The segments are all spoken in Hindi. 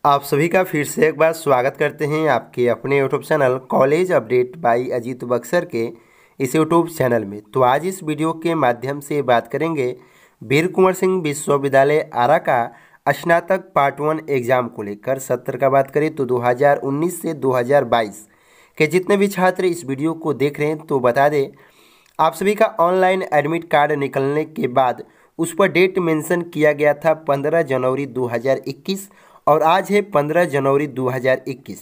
आप सभी का फिर से एक बार स्वागत करते हैं आपके अपने YouTube channel college update bye Ajit Buxar के इस यूट्यूब चैनल में। तो आज इस वीडियो के माध्यम से बात करेंगे वीर कुंवर सिंह विश्वविद्यालय आरा का स्नातक पार्ट 1 एग्जाम को लेकर। सत्र का बात करें तो 2019 से 2022 के जितने भी छात्र इस वीडियो को देख रहे हैं तो बता दें, आप सभी का ऑनलाइन एडमिट कार्ड निकलने के बाद उस पर डेट मेंशन किया गया था 15 जनवरी 2021 और आज है 15 जनवरी 2021।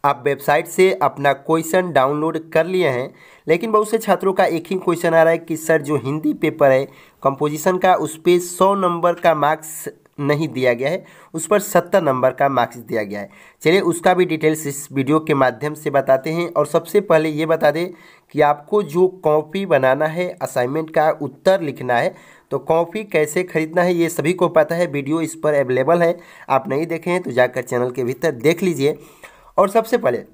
आप वेबसाइट से अपना क्वेश्चन डाउनलोड कर लिए हैं, लेकिन बहुत से छात्रों का एक ही क्वेश्चन आ रहा है कि सर जो हिंदी पेपर है कंपोजिशन का उस पर 100 नंबर का मार्क्स नहीं दिया गया है, उस पर 70 नंबर का मार्क्स दिया गया है। चलिए उसका भी डिटेल्स इस वीडियो के माध्यम से बताते हैं। और सबसे पहले ये बता दें कि आपको जो कॉपी बनाना है, असाइनमेंट का उत्तर लिखना है, तो कॉपी कैसे खरीदना है ये सभी को पता है। वीडियो इस पर अवेलेबल है, आप नहीं देखे हैं तो जाकर चैनल के भीतर देख लीजिए। और सबसे पहले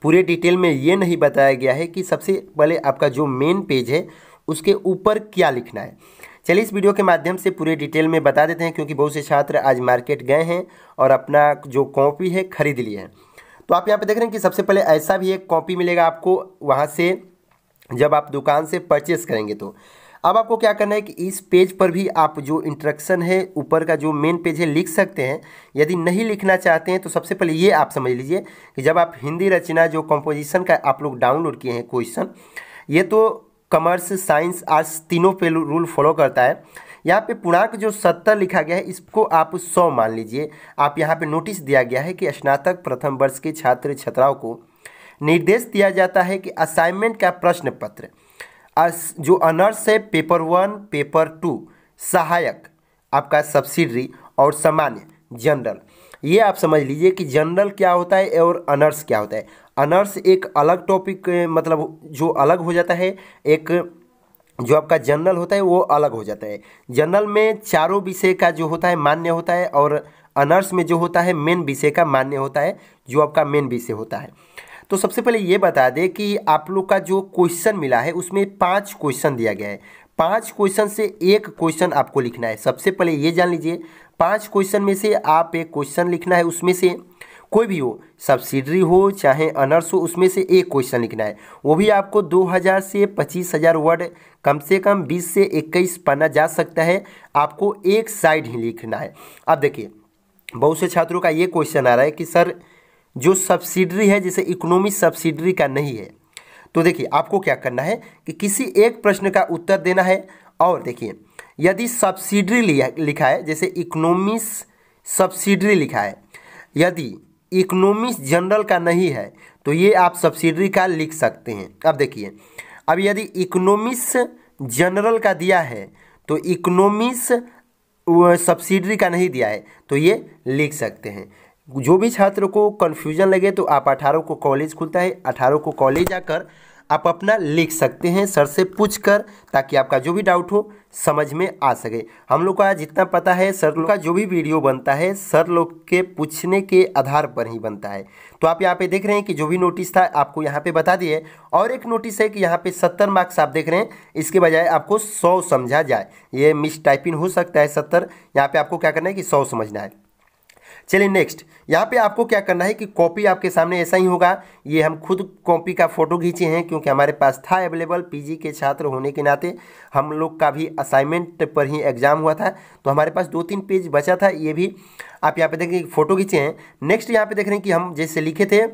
पूरे डिटेल में ये नहीं बताया गया है कि सबसे पहले आपका जो मेन पेज है उसके ऊपर क्या लिखना है। चलिए इस वीडियो के माध्यम से पूरे डिटेल में बता देते हैं, क्योंकि बहुत से छात्र आज मार्केट गए हैं और अपना जो कॉपी है खरीद लिए हैं। तो आप यहाँ पे देख रहे हैं कि सबसे पहले ऐसा भी एक कॉपी मिलेगा आपको वहाँ से, जब आप दुकान से परचेस करेंगे। तो अब आपको क्या करना है कि इस पेज पर भी आप जो इंस्ट्रक्शन है ऊपर का जो मेन पेज है लिख सकते हैं। यदि नहीं लिखना चाहते हैं तो सबसे पहले ये आप समझ लीजिए कि जब आप हिंदी रचना जो कंपोजिशन का आप लोग डाउनलोड किए हैं क्वेश्चन, ये तो कॉमर्स साइंस आर्ट्स तीनों पे रूल फॉलो करता है। यहाँ पे पूर्णांक जो 70 लिखा गया है इसको आप 100 मान लीजिए। आप यहाँ पे नोटिस दिया गया है कि स्नातक प्रथम वर्ष के छात्र छात्राओं को निर्देश दिया जाता है कि असाइनमेंट का प्रश्न पत्र जो ऑनर्स है पेपर 1 पेपर 2 सहायक आपका सब्सिडरी और सामान्य जनरल, ये आप समझ लीजिए कि जनरल क्या होता है और ऑनर्स क्या होता है। ऑनर्स एक अलग टॉपिक, मतलब जो अलग हो जाता है, एक जो आपका जनरल होता है वो अलग हो जाता है। जनरल में चारों विषय का जो होता है मान्य होता है और ऑनर्स में जो होता है मेन विषय का मान्य होता है, जो आपका मेन विषय होता है। तो सबसे पहले ये बता दें कि आप लोग का जो क्वेश्चन मिला है उसमें 5 क्वेश्चन दिया गया है। 5 क्वेश्चन से एक क्वेश्चन आपको लिखना है। सबसे पहले ये जान लीजिए 5 क्वेश्चन में से आप एक क्वेश्चन लिखना है, उसमें से कोई भी हो, सब्सिडरी हो चाहे ऑनर्स हो, उसमें से एक क्वेश्चन लिखना है। वो भी आपको 2000 से 25,000 वर्ड, कम से कम 20 से 21 पन्ना जा सकता है, आपको एक साइड ही लिखना है। अब देखिए बहुत से छात्रों का ये क्वेश्चन आ रहा है कि सर जो सब्सिडरी है जैसे इकोनॉमी सब्सिडरी का नहीं है, तो देखिए आपको क्या करना है कि किसी एक प्रश्न का उत्तर देना है। और देखिए यदि सब्सिडरी लिखा है, जैसे इकोनॉमिक्स सब्सिडरी लिखा है, यदि इकोनॉमिक्स जनरल का नहीं है तो ये आप सब्सिडरी का लिख सकते हैं। अब देखिए अब यदि इकोनॉमिक्स जनरल का दिया है तो इकोनॉमिक्स सब्सिडरी का नहीं दिया है तो ये लिख सकते हैं। जो भी छात्र को कन्फ्यूजन लगे तो आप 18 को कॉलेज खुलता है, 18 को कॉलेज आकर आप अपना लिख सकते हैं सर से पूछकर, ताकि आपका जो भी डाउट हो समझ में आ सके। हम लोग का जितना पता है सर लोग का जो भी वीडियो बनता है सर लोग के पूछने के आधार पर ही बनता है। तो आप यहाँ पे देख रहे हैं कि जो भी नोटिस था आपको यहाँ पे बता दिए। और एक नोटिस है कि यहाँ पे 70 मार्क्स आप देख रहे हैं, इसके बजाय आपको 100 समझा जाए। ये मिस टाइपिंग हो सकता है 70, यहाँ पे आपको क्या करना है कि 100 समझना है। चलिए नेक्स्ट, यहाँ पे आपको क्या करना है कि कॉपी आपके सामने ऐसा ही होगा। ये हम खुद कॉपी का फ़ोटो खींचे हैं क्योंकि हमारे पास था अवेलेबल, पीजी के छात्र होने के नाते हम लोग का भी असाइनमेंट पर ही एग्जाम हुआ था, तो हमारे पास 2-3 पेज बचा था, ये भी आप यहाँ पे देखें फ़ोटो खींचे हैं। नेक्स्ट यहाँ पे देख रहे हैं कि हम जैसे लिखे थे,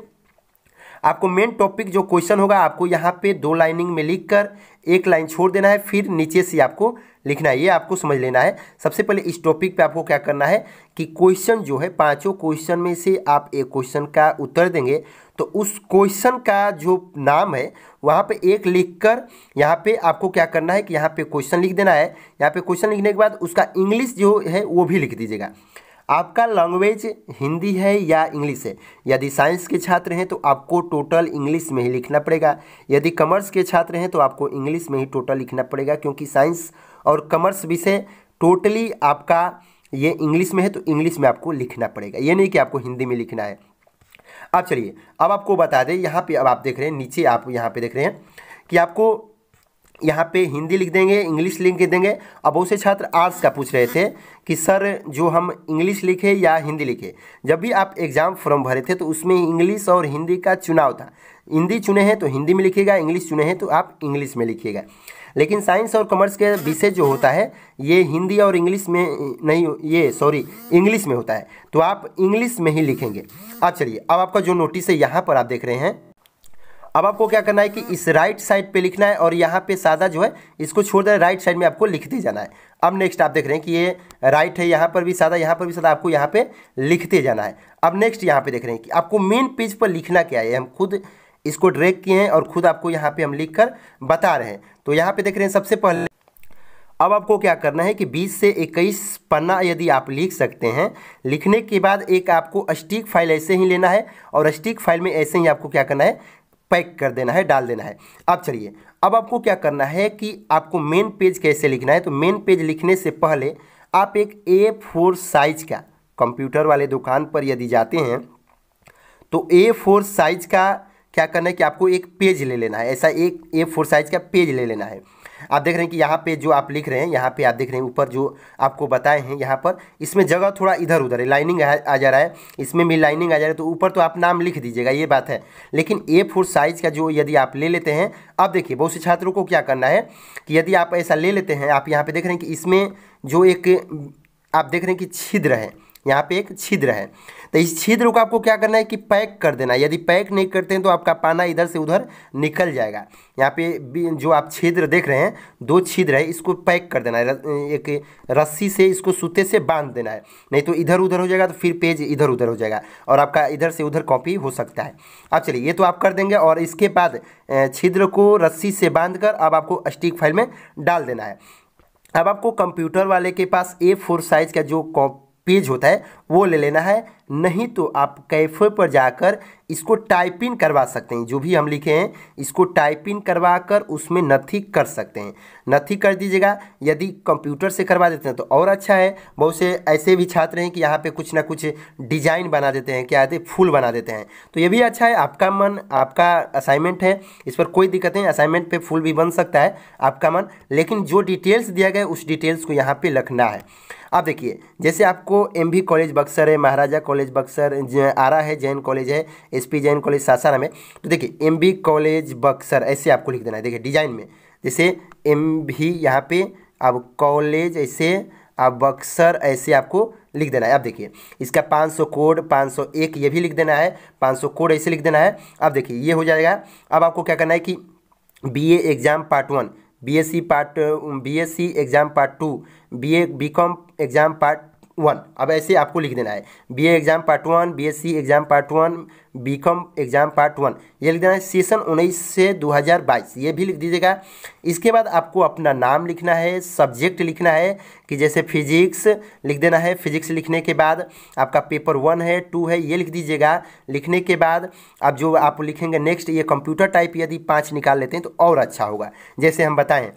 आपको मेन टॉपिक जो क्वेश्चन होगा आपको यहाँ पे 2 लाइनिंग में लिखकर एक लाइन छोड़ देना है, फिर नीचे से आपको लिखना है। ये आपको समझ लेना है। सबसे पहले इस टॉपिक पे आपको क्या करना है कि क्वेश्चन जो है 5 क्वेश्चन में से आप एक क्वेश्चन का उत्तर देंगे, तो उस क्वेश्चन का जो नाम है वहाँ पे एक लिखकर यहाँ पे आपको क्या करना है कि यहाँ पे क्वेश्चन लिख देना है। यहाँ पे क्वेश्चन लिखने के बाद उसका इंग्लिश जो है वो भी लिख दीजिएगा। आपका लैंग्वेज हिंदी है या इंग्लिश है। यदि साइंस के छात्र हैं तो आपको टोटल इंग्लिश में ही लिखना पड़ेगा, यदि कॉमर्स के छात्र हैं तो आपको इंग्लिश में ही टोटल लिखना पड़ेगा, क्योंकि साइंस और कॉमर्स विषय टोटली आपका ये इंग्लिश में है तो इंग्लिश में आपको लिखना पड़ेगा, ये नहीं कि आपको हिंदी में लिखना है। अब चलिए अब आपको बता दें, यहाँ पे अब आप देख रहे हैं नीचे, आप यहाँ पे देख रहे हैं कि आपको यहाँ पे हिंदी लिख देंगे, इंग्लिश लिख देंगे। अब बहुत से छात्र आर्ट्स का पूछ रहे थे कि सर जो हम इंग्लिश लिखे या हिंदी लिखे। जब भी आप एग्ज़ाम फॉर्म भरे थे तो उसमें इंग्लिश और हिंदी का चुनाव था। हिंदी चुने हैं तो हिंदी में लिखिएगा, इंग्लिश चुने हैं तो आप इंग्लिश में लिखिएगा। लेकिन साइंस और कॉमर्स के विषय जो होता है ये हिंदी और इंग्लिश में नहीं, ये सॉरी इंग्लिश में होता है, तो आप इंग्लिश में ही लिखेंगे। अब चलिए, अब आपका जो नोटिस है यहाँ पर आप देख रहे हैं, अब आपको क्या करना है कि इस राइट साइड पे लिखना है और यहाँ पे सादा जो है इसको छोड़ देना, राइट साइड में आपको लिखते जाना है। अब नेक्स्ट आप देख रहे हैं कि ये राइट है, यहाँ पर भी सादा, यहाँ पर भी सादा, आपको यहाँ पे लिखते जाना है। अब नेक्स्ट यहाँ पे देख रहे हैं कि आपको मेन पेज पर लिखना क्या है। हम खुद इसको ड्रैग किए हैं और खुद आपको यहाँ पे हम लिख कर बता रहे हैं। तो यहाँ पे देख रहे हैं सबसे पहले अब आपको क्या करना है कि 20 से 21 पन्ना यदि आप लिख सकते हैं, लिखने के बाद एक आपको स्टिक फाइल ऐसे ही लेना है और स्टिक फाइल में ऐसे ही आपको क्या करना है, पैक कर देना है, डाल देना है। अब चलिए, अब आपको क्या करना है कि आपको मेन पेज कैसे लिखना है। तो मेन पेज लिखने से पहले आप एक A4 साइज का, कंप्यूटर वाले दुकान पर यदि जाते हैं तो A4 साइज का क्या करना है कि आपको एक पेज ले लेना है, ऐसा एक A4 साइज का पेज ले लेना है। आप देख रहे हैं कि यहाँ पे जो आप लिख रहे हैं, यहाँ पे आप देख रहे हैं ऊपर जो आपको बताए हैं, यहाँ पर इसमें जगह थोड़ा इधर उधर है, लाइनिंग आ जा रहा है, इसमें भी लाइनिंग आ जा रहा है, तो ऊपर तो आप नाम लिख दीजिएगा, ये बात है। लेकिन A4 साइज का जो यदि आप ले लेते हैं, अब देखिए बहुत से छात्रों को क्या करना है कि यदि आप ऐसा ले लेते हैं, आप यहाँ पे देख रहे हैं कि इसमें जो एक आप देख रहे हैं कि छिद्र है, यहाँ पे एक छिद्र है, तो इस छिद्र को आपको क्या करना है कि पैक कर देना है। यदि पैक नहीं करते हैं तो आपका पाना इधर से उधर निकल जाएगा। यहाँ पे जो आप छिद्र देख रहे हैं, 2 छिद्र है, इसको पैक कर देना है, एक रस्सी से इसको सूते से बांध देना है, नहीं तो इधर उधर हो जाएगा, तो फिर पेज इधर उधर हो जाएगा और आपका इधर से उधर कॉपी हो सकता है। अब चलिए, ये तो आप कर देंगे और इसके बाद छिद्र को रस्सी से बांध कर अब आपको स्टिक फाइल में डाल देना है। अब आपको कंप्यूटर वाले के पास A4 साइज का जो पेज होता है वो ले लेना है, नहीं तो आप कैफे पर जाकर इसको टाइपिंग करवा सकते हैं। जो भी हम लिखे हैं इसको टाइपिंग करवा कर उसमें नथी कर सकते हैं, नथी कर दीजिएगा। यदि कंप्यूटर से करवा देते हैं तो और अच्छा है। बहुत से ऐसे भी छात्र हैं कि यहाँ पे कुछ ना कुछ डिजाइन बना देते हैं, क्या कहते हैं, फूल बना देते हैं, तो ये भी अच्छा है। आपका मन, आपका असाइनमेंट है, इस पर कोई दिक्कत नहीं, असाइनमेंट पे फूल भी बन सकता है, आपका मन। लेकिन जो डिटेल्स दिया गया है उस डिटेल्स को यहाँ पे लिखना है। अब देखिए, जैसे आपको MB कॉलेज बक्सर है, महाराजा कॉलेज बक्सर, आरा है, जैन कॉलेज है, SP जैन कॉलेज सासाराम है, तो देखिए MB कॉलेज बक्सर ऐसे आपको लिख देना है। देखिए डिजाइन में जैसे MB यहाँ पे, अब कॉलेज ऐसे, अब बक्सर ऐसे आपको लिख देना है। अब देखिए इसका 500 कोड, 501 ये भी लिख देना है, 500 कोड ऐसे लिख देना है। अब देखिए ये हो जाएगा। अब आपको क्या करना है कि BA exam part 1, BSc exam part 2, BCom exam part 1, अब ऐसे आपको लिख देना है। BA exam part 1, BSc exam part 1, BCom exam part 1, ये लिख देना है। सेशन 19 से 2022 ये भी लिख दीजिएगा। इसके बाद आपको अपना नाम लिखना है, सब्जेक्ट लिखना है कि जैसे फिजिक्स लिख देना है। फिजिक्स लिखने के बाद आपका पेपर 1 है, 2 है, ये लिख दीजिएगा। लिखने के बाद अब जो आप लिखेंगे नेक्स्ट, ये कंप्यूटर टाइप यदि 5 निकाल लेते हैं तो और अच्छा होगा। जैसे हम बताएं,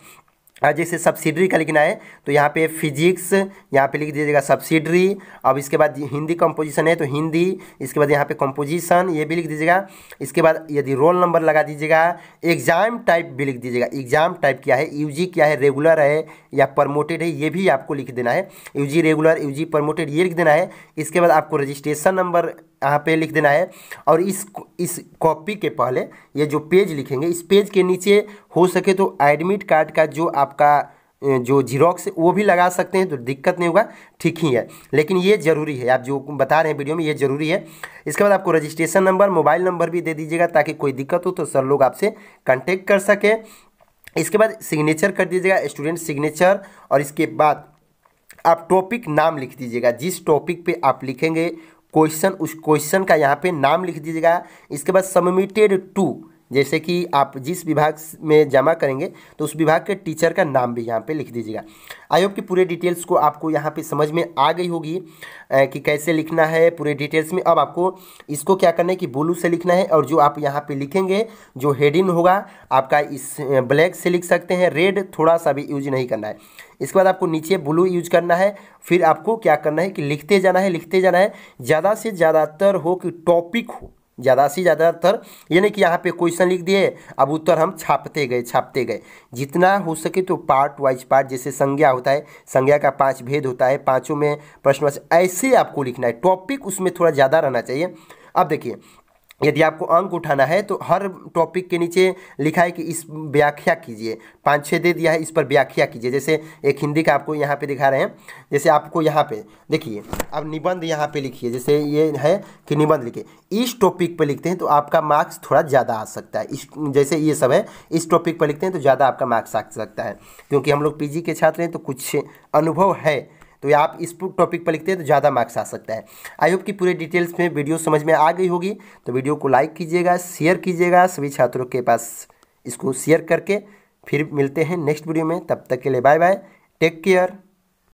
जैसे सब्सिडरी का लिखना है तो यहाँ पे फिजिक्स यहाँ पे लिख दीजिएगा सब्सिडरी। अब इसके बाद हिंदी कंपोजिशन है तो हिंदी, इसके बाद यहाँ पे कंपोजिशन ये भी लिख दीजिएगा। इसके बाद यदि रोल नंबर लगा दीजिएगा। एग्ज़ाम टाइप भी लिख दीजिएगा, एग्ज़ाम टाइप क्या है, UG क्या है, रेगुलर है या प्रमोटेड है, ये भी आपको लिख देना है। UG रेगुलर, UG प्रमोटेड ये लिख देना है। इसके बाद आपको रजिस्ट्रेशन नंबर यहाँ पे लिख देना है। और इस कॉपी के पहले ये जो पेज लिखेंगे, इस पेज के नीचे हो सके तो एडमिट कार्ड का जो आपका जो जीरोक्स है वो भी लगा सकते हैं, तो दिक्कत नहीं होगा, ठीक ही है। लेकिन ये ज़रूरी है, आप जो बता रहे हैं वीडियो में ये ज़रूरी है। इसके बाद आपको रजिस्ट्रेशन नंबर, मोबाइल नंबर भी दे दीजिएगा ताकि कोई दिक्कत हो तो सर लोग आपसे कांटेक्ट कर सके। इसके बाद सिग्नेचर कर दीजिएगा, स्टूडेंट सिग्नेचर। और इसके बाद आप टॉपिक नाम लिख दीजिएगा, जिस टॉपिक पे आप लिखेंगे क्वेश्चन, उस क्वेश्चन का यहाँ पे नाम लिख दीजिएगा। इसके बाद सबमिटेड टू, जैसे कि आप जिस विभाग में जमा करेंगे तो उस विभाग के टीचर का नाम भी यहाँ पे लिख दीजिएगा। आई होप कि पूरे डिटेल्स को आपको यहाँ पे समझ में आ गई होगी कि कैसे लिखना है पूरे डिटेल्स में। अब आपको इसको क्या करना है कि ब्लू से लिखना है, और जो आप यहाँ पे लिखेंगे जो हेडिंग होगा आपका इस ब्लैक से लिख सकते हैं, रेड थोड़ा सा भी यूज नहीं करना है। इसके बाद आपको नीचे ब्लू यूज करना है। फिर आपको क्या करना है कि लिखते जाना है, लिखते जाना है। ज़्यादा से ज़्यादातर हो कि टॉपिक हो, ज़्यादा से ज़्यादातर, ये नहीं कि यहाँ पे क्वेश्चन लिख दिए अब उत्तर हम छापते गए। जितना हो सके तो पार्ट वाइज पार्ट, जैसे संज्ञा होता है, संज्ञा का 5 भेद होता है, पाँचों में प्रश्नवाचक, ऐसे आपको लिखना है। टॉपिक उसमें थोड़ा ज़्यादा रहना चाहिए। अब देखिए, यदि आपको अंक उठाना है तो हर टॉपिक के नीचे लिखा है कि इस व्याख्या कीजिए, 5-6 दे दिया है, इस पर व्याख्या कीजिए। जैसे एक हिंदी का आपको यहाँ पे दिखा रहे हैं, जैसे आपको यहाँ पे देखिए, अब निबंध यहाँ पे लिखिए, जैसे ये है कि निबंध लिखिए, इस टॉपिक पर लिखते हैं तो आपका मार्क्स थोड़ा ज़्यादा आ सकता है। इस जैसे ये सब है, इस टॉपिक पर लिखते हैं तो ज़्यादा आपका मार्क्स आ सकता है, क्योंकि हम लोग पीजी के छात्र हैं तो कुछ अनुभव है, तो ये आप इस टॉपिक पर लिखते हैं तो ज़्यादा मार्क्स आ सकता है। आई होप कि पूरे डिटेल्स में वीडियो समझ में आ गई होगी। तो वीडियो को लाइक कीजिएगा, शेयर कीजिएगा सभी छात्रों के पास, इसको शेयर करके। फिर मिलते हैं नेक्स्ट वीडियो में, तब तक के लिए बाय बाय, टेक केयर।